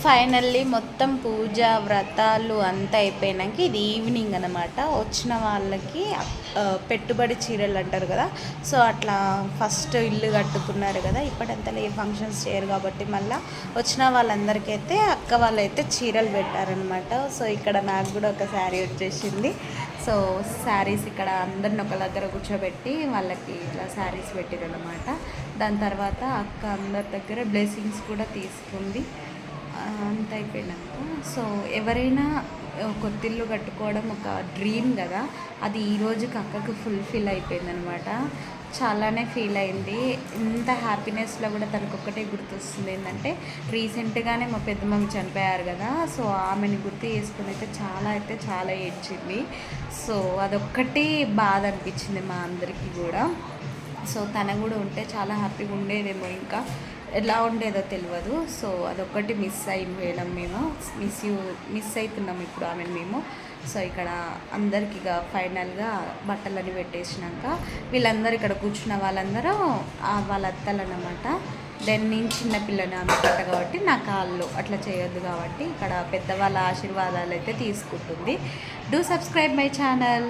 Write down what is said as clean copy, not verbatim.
Finally మొత్తం పూజ వ్రతాలు అంతా అయిపోయినాక ఇది ఈవినింగ్ అనమాట. వచ్చిన వాళ్ళకి పెట్టుబడి చీరలు అంటారు కదా, సో అట్లా ఫస్ట్ ఇల్లు కట్టుకున్నారు కదా, ఇప్పటింతలో ఏ ఫంక్షన్స్ చేయరు కాబట్టి మళ్ళీ వచ్చిన వాళ్ళందరికీ అయితే అక్క వాళ్ళైతే చీరలు పెట్టారనమాట. సో ఇక్కడ నాకు కూడా ఒక శారీ వచ్చేసింది. సో శారీస్ ఇక్కడ అందరిని ఒక దగ్గర కూర్చోబెట్టి వాళ్ళకి ఇట్లా శారీస్ పెట్టారనమాట. దాని తర్వాత అక్క అందరి దగ్గర బ్లెస్సింగ్స్ కూడా తీసుకుంది. అంత అయిపోయినాక సో ఎవరైనా కొత్తిల్లు కట్టుకోవడం ఒక డ్రీమ్ కదా, అది ఈ రోజుకి అక్కకు ఫుల్ఫిల్ అయిపోయిందనమాట. చాలానే ఫీల్ అయింది. ఇంత హ్యాపీనెస్లో కూడా తనకు ఒక్కటే గుర్తొస్తుంది ఏంటంటే, రీసెంట్గానే మా పెద్ద మమ్మీ చనిపోయారు కదా, సో ఆమెని గుర్తు చేసుకుని అయితే చాలా ఏడ్చింది. సో అదొక్కటి బాధ అనిపించింది మా అందరికీ కూడా. సో తన కూడా ఉంటే చాలా హ్యాపీగా ఉండేదేమో, ఇంకా ఎలా ఉండేదో తెలియదు. సో అదొక్కటి మిస్ అయిపోయాం మేము, మిస్ అవుతున్నాం ఇప్పుడు ఆమెను మేము. సో ఇక్కడ అందరికి ఇక ఫైనల్గా బట్టలని పెట్టేసినాక వీళ్ళందరూ ఇక్కడ కూర్చున్న వాళ్ళందరూ వాళ్ళ అత్తలు అన్నమాట. దెన్ నేను చిన్నపిల్లని ఆమె కట్ట కాబట్టి నా కాళ్ళు అట్లా చేయొద్దు కాబట్టి ఇక్కడ పెద్దవాళ్ళ ఆశీర్వాదాలు అయితే తీసుకుంటుంది. Do subscribe my channel.